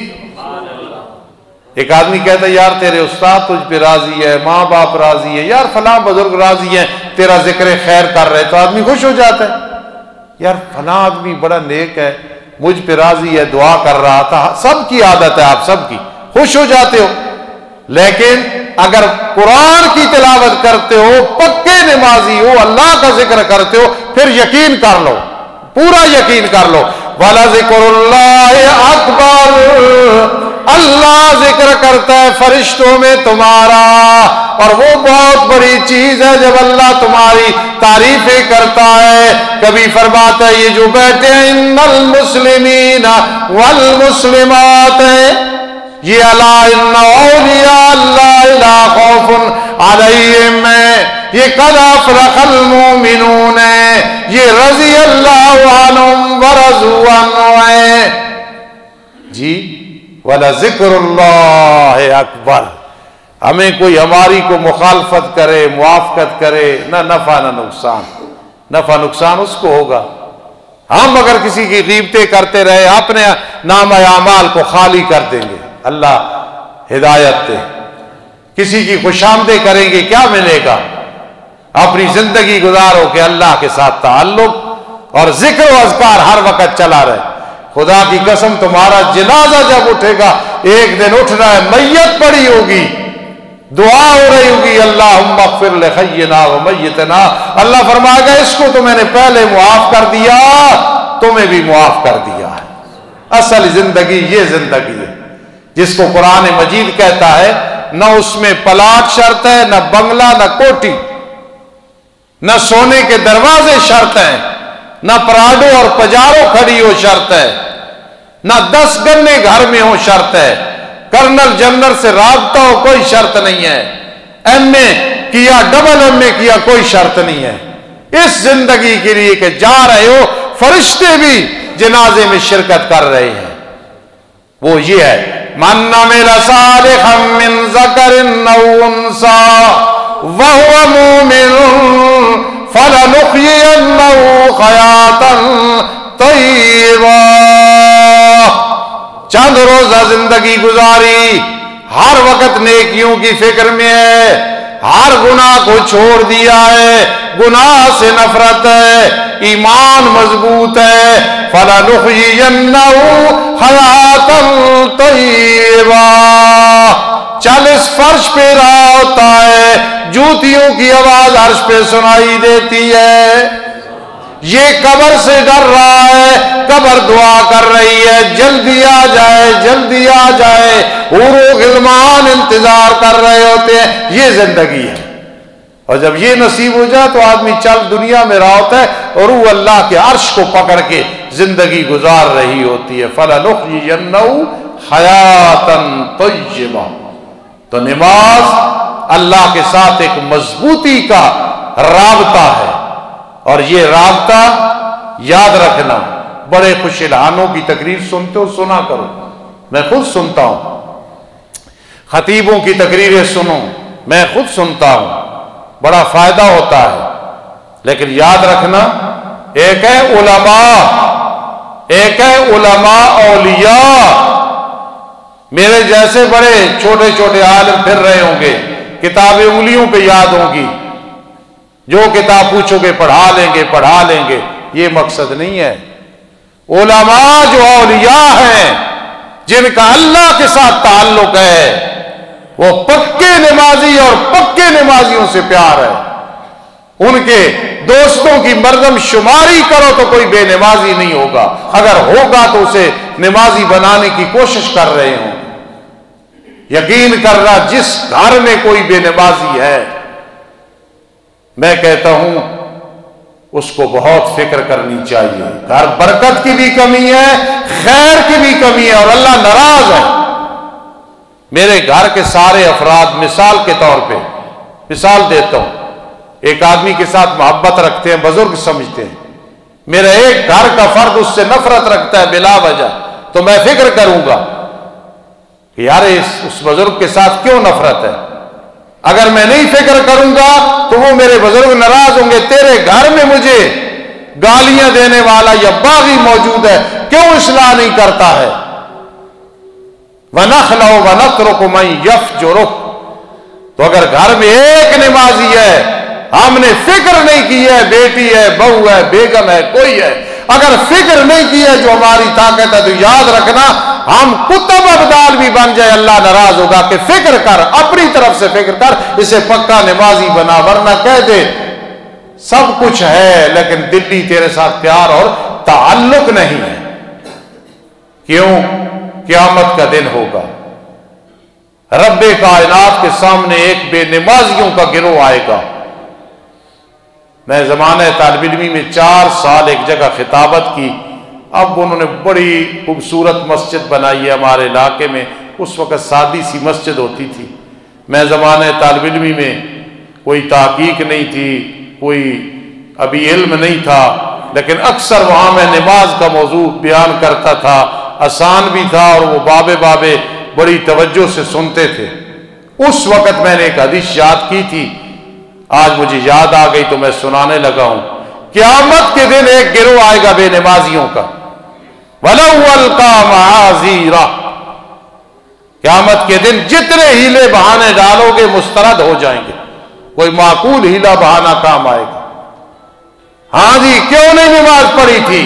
ایک آدمی کہتا ہے یار تیرے استاد تجھ پہ راضی ہے، ماں باپ راضی ہے، یار فلاں بزرگ راضی ہیں، تیرا ذکر خیر کر رہے، تو آدمی خوش ہو جاتا ہے، یار فلاں آدمی بڑا نیک ہے، مجھ پہ راضی ہے، دعا کر رہا تھا، سب کی عادت ہے، آپ سب کی خوش ہو جاتے ہو۔ لیکن اگر قرآن کی تلاوت کرتے ہو، پکے نمازی ہو، اللہ کا ذکر کرتے ہو، پھر یقین کر لو، پورا یقین کر لو، وَلَذِكْرُ اللَّهِ أَكْبَرُ، اللہ ذکر کرتا ہے فرشتوں میں تمہارا، اور وہ بہت بڑی چیز ہے جب اللہ تمہاری تعریفیں کرتا ہے۔ کبھی فرماتا ہے یہ جو بیٹھے ہیں ان المسلمین والمسلمات، یہ الا ان اولیاء اللہ لا خوف علیہم، یہ قد افلح المؤمنون، یہ رضی اللہ عنہم ورضوا عنہ، جی وَلَذِكْرُ اللَّهِ أَكْبَرُ۔ ہمیں کوئی ہماری کو مخالفت کرے، موافقت کرے، نہ نفع نہ نقصان، نفع نقصان اس کو ہوگا۔ ہم اگر کسی کی غیبتیں کرتے رہے اپنے نام اعمال کو خالی کر دیں گے، اللہ ہدایت دے۔ کسی کی خوشامدیں کریں گے کیا ملے گا؟ اپنی زندگی گزارو کہ اللہ کے ساتھ تعلق اور ذکر و اذکار ہر وقت چلا رہے۔ خدا کی قسم تمہارا جنازہ جب اٹھے گا، ایک دن اٹھ رہا ہے، میت پڑی ہوگی، دعا ہو رہی ہوگی، اللہم اغفر لحینا و میتنا، اللہ فرمائے گا اس کو تو میں نے پہلے معاف کر دیا، تمہیں بھی معاف کر دیا ہے۔ اصل زندگی یہ زندگی ہے جس کو قرآن مجید کہتا ہے، نہ اس میں پلاٹ شرط ہے، نہ بنگلہ، نہ کوٹھی، نہ سونے کے دروازے شرط ہیں، نہ پراڈو اور پجارو کھڑی ہو شرط ہے، نہ 10 گنے گھر میں ہو شرط ہے، کرنل جنرل سے رابطہ ہو کوئی شرط نہیں ہے، ایم اے کیا ڈبل ایم اے کیا کوئی شرط نہیں ہے۔ اس زندگی کے لیے کہ جا رہے ہو، فرشتے بھی جنازے میں شرکت کر رہے ہیں، وہ یہ ہے من عمل صالحا من ذکر او انثى وهو مؤمن فَلَنُحْيِيَنَّهُ حَيَاةً طَيِّبَةً، چند روزہ زندگی گزاری، ہر وقت نیکیوں کی فکر میں ہے، ہر گناہ کو چھوڑ دیا ہے، گناہ سے نفرت ہے، ایمان مضبوط ہے، فَلَنُحْيِيَنَّهُ حَيَاةً طَيِّبَةً، چل اس فرش پہ رہا ہوتا ہے، جوتیوں کی آواز عرش پہ سنائی دیتی ہے، یہ قبر سے ڈر رہا ہے، قبر دعا کر رہی ہے جلدی آ جائے، جلدی آ جائے، حور و غلمان انتظار کر رہے ہوتے ہیں، یہ زندگی ہے۔ اور جب یہ نصیب ہو جائے تو آدمی چل دنیا میں رہا ہوتا ہے اور وہ اللہ کے عرش کو پکڑ کے زندگی گزار رہی ہوتی ہے. فَلَنُحْيِيَنَّهُ حَيَاتًا طَيِّبَةً. تو نماز اللہ کے ساتھ ایک مضبوطی کا رابطہ ہے، اور یہ رابطہ یاد رکھنا. بڑے خوش الحانوں کی تقریر سنتے ہو، سنا کرو. میں خود سنتا ہوں، خطیبوں کی تقریریں سنو، میں خود سنتا ہوں، بڑا فائدہ ہوتا ہے. لیکن یاد رکھنا، ایک ہے علماء، ایک ہے علماء اولیاء. میرے جیسے بڑے چھوٹے چھوٹے عالم پھر رہے ہوں گے، کتابیں انگلیوں پہ یاد ہوں گی، جو کتاب پوچھو گے پڑھا لیں گے. یہ مقصد نہیں ہے. علماء جو اولیاء ہیں، جن کا اللہ کے ساتھ تعلق ہے، وہ پکے نمازی اور پکے نمازیوں سے پیار ہے. ان کے دوستوں کی مردم شماری کرو تو کوئی بے نمازی نہیں ہوگا، اگر ہوگا تو اسے نمازی بنانے کی کوشش کر رہے ہوں. یقین کرنا، جس گھر میں کوئی بے نمازی ہے، میں کہتا ہوں اس کو بہت فکر کرنی چاہیے. گھر برکت کی بھی کمی ہے، خیر کی بھی کمی ہے، اور اللہ ناراض ہے. میرے گھر کے سارے افراد مثال کے طور پہ مثال دیتا ہوں، ایک آدمی کے ساتھ محبت رکھتے ہیں، بزرگ سمجھتے ہیں. میرا ایک گھر کا فرد اس سے نفرت رکھتا ہے بلا وجہ، تو میں فکر کروں گا کہ یار اس بزرگ کے ساتھ کیوں نفرت ہے. اگر میں نہیں فکر کروں گا تو وہ میرے بزرگ ناراض ہوں گے. تیرے گھر میں مجھے گالیاں دینے والا یا باغی موجود ہے، کیوں اصلاح نہیں کرتا ہے؟ وَنَخْلَوْ وَنَتْرُكُ مَنْ يَفْجُرُكُ. تو اگر گھر میں ایک نمازی ہے، ہم نے فکر نہیں کی ہے، بیٹی ہے، بہو ہے، بیگم ہے، کوئی ہے، اگر فکر نہیں کی ہے جو ہماری طاقت ہے، تو یاد رکھنا ہم کتب ابدال بھی بن جائے، اللہ ناراض ہوگا. کہ فکر کر، اپنی طرف سے فکر کر، اسے پکا نمازی بنا، ورنہ کہہ دے سب کچھ ہے لیکن دلی تیرے ساتھ پیار اور تعلق نہیں ہے. کیوں؟ قیامت کا دن ہوگا، رب کائنات کے سامنے ایک بے نمازیوں کا گروہ آئے گا. میں زمانہ طالب علمی میں 4 سال ایک جگہ خطابت کی. اب انہوں نے بڑی خوبصورت مسجد بنائی ہے ہمارے علاقے میں. اس وقت سادی سی مسجد ہوتی تھی. میں زمانہ طالب علمی میں کوئی تحقیق نہیں تھی، کوئی ابھی علم نہیں تھا، لیکن اکثر وہاں میں نماز کا موضوع بیان کرتا تھا. آسان بھی تھا اور وہ بابے بڑی توجہ سے سنتے تھے. اس وقت میں نے ایک حدیث یاد کی تھی، آج مجھے یاد آ گئی تو میں سنانے لگا ہوں. قیامت کے دن ایک گروہ آئے گا بے نمازیوں کا. وَلَوْ أَلْقَىٰ مَعَاذِيرًا. قیامت کے دن جتنے ہیلے بہانے ڈالو گے مسترد ہو جائیں گے، کوئی معقول ہیلا بہانہ کام آئے گا. ہاں جی، کیوں نہیں نماز پڑھی تھی؟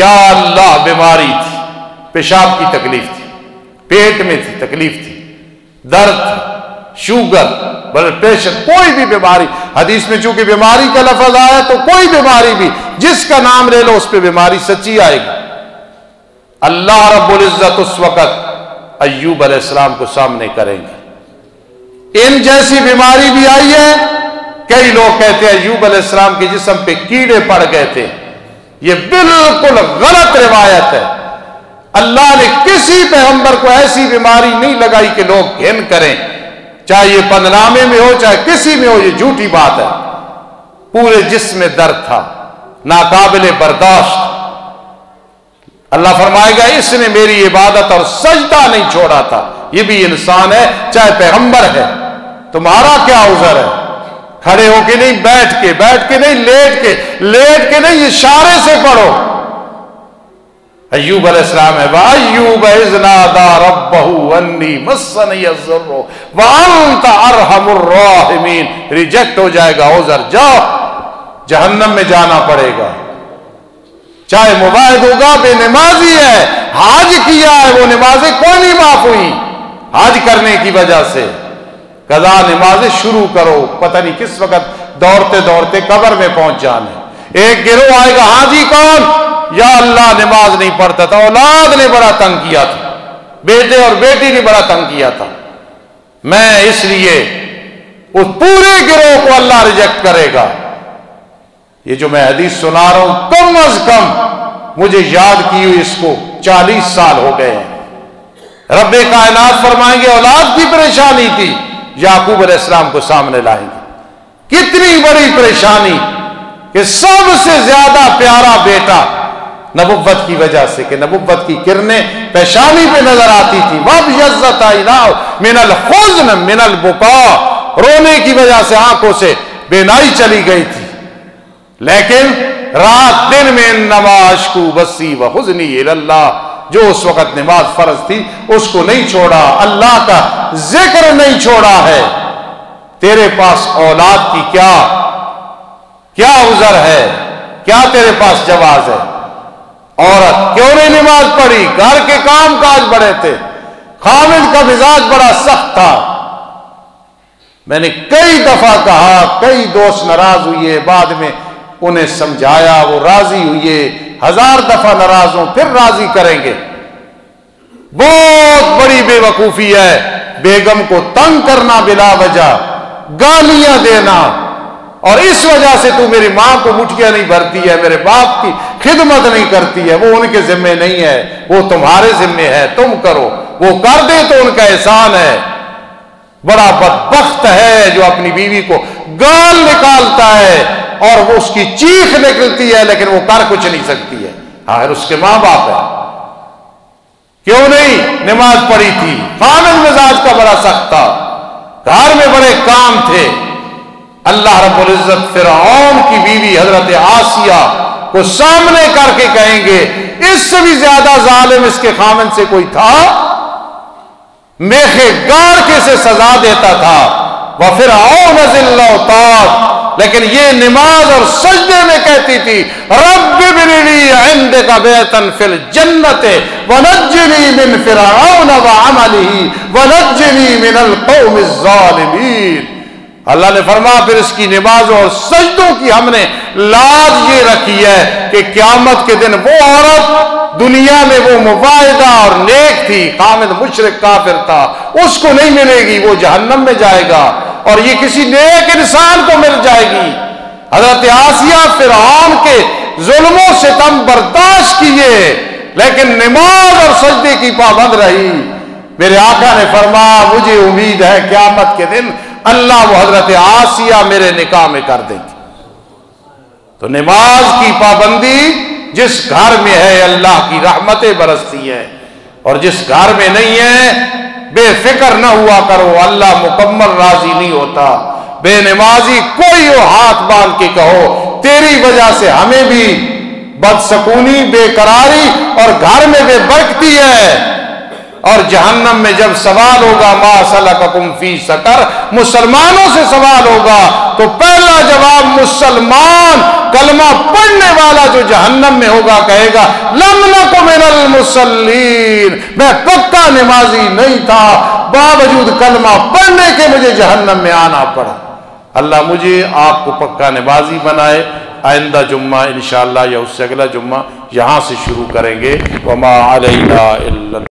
یا اللہ بیماری تھی، پیشاب کی تکلیف تھی، پیٹ میں تھی تکلیف تھی، درد تھی، شوگر، بلڈ پریشر، کوئی بھی بیماری. حدیث میں چونکہ بیماری کا لفظ آیا تو کوئی بیماری بھی جس کا نام لے لو اس پہ بیماری سچی آئے گی. اللہ رب العزت اس وقت ایوب علیہ السلام کو سامنے کریں گے. ان جیسی بیماری بھی آئی ہے. کئی لوگ کہتے ہیں ایوب علیہ السلام کے جسم پہ کیڑے پڑ گئے تھے. یہ بالکل غلط روایت ہے. اللہ نے کسی پیغمبر کو ایسی بیماری نہیں لگائی کہ لوگ گھن کریں، چاہے یہ پندنامے میں ہو چاہے کسی میں ہو. یہ جھوٹی بات ہے. پورے جسم میں درد تھا، ناقابل برداشت. اللہ فرمائے گا اس نے میری عبادت اور سجدہ نہیں چھوڑا تھا. یہ بھی انسان ہے چاہے پیغمبر ہے. تمہارا کیا عذر ہے؟ کھڑے ہو کے نہیں، بیٹھ کے نہیں، لیٹ کے نہیں، اشارے سے پڑھو. ایوب علیہ السلام ہے وَأَيُّوبَ إِذْ نَادَىٰ رَبَّهُ أَنِّي مَسَّنِيَ الضُّرُّ وَأَنْتَ أَرْحَمُ الرَّاحِمِينَ. ریجیکٹ ہو جائے گا عذر، جاؤ جہنم میں جانا پڑے گا. چاہے مباحد ہوگا، بے نمازی ہے، حج کیا ہے، وہ نمازیں کوئی نہیں معاف ہوئی. حج کرنے کی وجہ سے قضا نمازیں شروع کرو، پتہ نہیں کس وقت دوڑتے قبر میں پہنچ جانے. ایک گروہ آئے گا، ہاں جی کون؟ یا اللہ نماز نہیں پڑھتا تھا، اولاد نے بڑا تنگ کیا تھا، بیٹے اور بیٹی نے بڑا تنگ کیا تھا. میں اس لیے اس پورے گروہ کو اللہ ریجیکٹ کرے گا. یہ جو میں حدیث سنا رہا ہوں کم از کم مجھے یاد کی ہوئی اس کو 40 سال ہو گئے ہیں۔ رب کائنات فرمائیں گے اولاد کی پریشانی تھی، یعقوب علیہ السلام کو سامنے لائیں گے۔ کتنی بڑی پریشانی کہ سب سے زیادہ پیارا بیٹا نبوت کی وجہ سے، کہ نبوت کی کرنیں پیشانی پہ نظر آتی تھی، وَابْيَضَّتْ عَيْنَاهُ مِنَ الْحُزْنِ مِنَ الْبُكَاءِ، رونے کی وجہ سے آنکھوں سے بینائی چلی گئی تھی، لیکن رات دن میں انما اشکو بثی وحزنی الی اللہ، جو اس وقت نماز فرض تھی اس کو نہیں چھوڑا، اللہ کا ذکر نہیں چھوڑا ہے۔ تیرے پاس اولاد کی کیا عذر ہے، کیا تیرے پاس جواز ہے؟ عورت کیوں نہیں نماز پڑھی؟ گھر کے کام کاج بڑے تھے، خامد کا مزاج بڑا سخت تھا۔ میں نے کئی دفعہ کہا، کئی دوست ناراض ہوئے، بعد میں انہیں سمجھایا، وہ راضی ہوئے، 1000 دفعہ ناراض ہوں پھر راضی کریں گے۔ بہت بڑی بے وقوفی ہے بیگم کو تنگ کرنا بلا وجہ، گالیاں دینا، اور اس وجہ سے تو میری ماں کو مٹھیاں نہیں بھرتی ہے، میرے باپ کی خدمت نہیں کرتی ہے، وہ ان کے ذمہ نہیں ہے، وہ تمہارے ذمہ ہے، تم کرو، وہ کر دے تو ان کا احسان ہے۔ بڑا بدبخت ہے جو اپنی بیوی کو گال نکالتا ہے اور وہ اس کی چیخ نکلتی ہے لیکن وہ کر کچھ نہیں سکتی ہے، آخر اس کے ماں باپ ہے۔ کیوں نہیں نماز پڑھی تھی؟ خامد مزاج کا بڑا سخت تھا، گھر میں بڑے کام تھے۔ اللہ رب العزت فرعون کی بیوی حضرت آسیہ کو سامنے کر کے کہیں گے اس سے بھی زیادہ ظالم اس کے خامن سے کوئی تھا؟ میخے گاڑ کے سے سزا دیتا تھا، وَفِرْعَوْنَ ذِي الْأَوْتَادِ، لیکن یہ نماز اور سجدے میں کہتی تھی رب ابْنِ لِی عِندَکَ بَیْتًا فِی الْجَنَّةِ وَنَجِّنِی مِنْ فِرْعَوْنَ وَعَمَلِهِ وَنَجِّنِی مِنَ الْقَوْمِ الظَّالِمِينَ۔ اللہ نے فرمایا پھر اس کی نمازوں اور سجدوں کی ہم نے لاج یہ رکھی ہے کہ قیامت کے دن وہ عورت دنیا میں وہ مواعدہ اور نیک تھی، خامد مشرک کافر تھا، اس کو نہیں ملے گی، وہ جہنم میں جائے گا، اور یہ کسی نیک انسان کو مل جائے گی۔ حضرت آسیہ فرعون کے ظلم و ستم برداشت کیے لیکن نماز اور سجدے کی پابند رہی۔ میرے آقا نے فرمایا مجھے امید ہے قیامت کے دن اللہ وہ حضرت آسیہ میرے نکاح میں کر دیں گے۔ تو نماز کی پابندی جس گھر میں ہے اللہ کی رحمتیں برستی ہیں، اور جس گھر میں نہیں ہے بے فکر نہ ہوا کرو، اللہ مکمل راضی نہیں ہوتا۔ بے نمازی کوئی ہو ہاتھ باندھ کے کہو تیری وجہ سے ہمیں بھی بدسکونی، بے قراری اور گھر میں بے برکتی ہے، اور جہنم میں جب سوال ہوگا ما سلککم فی سقر، مسلمانوں سے سوال ہوگا تو پہلا جواب مسلمان کلمہ پڑھنے والا جو جہنم میں ہوگا کہے گا لم نک من المصلین، میں پکا نمازی نہیں تھا، باوجود کلمہ پڑھنے کے مجھے جہنم میں آنا پڑا۔ اللہ مجھے آپ کو پکا نمازی بنائے۔ آئندہ جمعہ انشاءاللہ یا اس سے اگلا جمعہ یہاں سے شروع کریں گے۔ وما علینا الا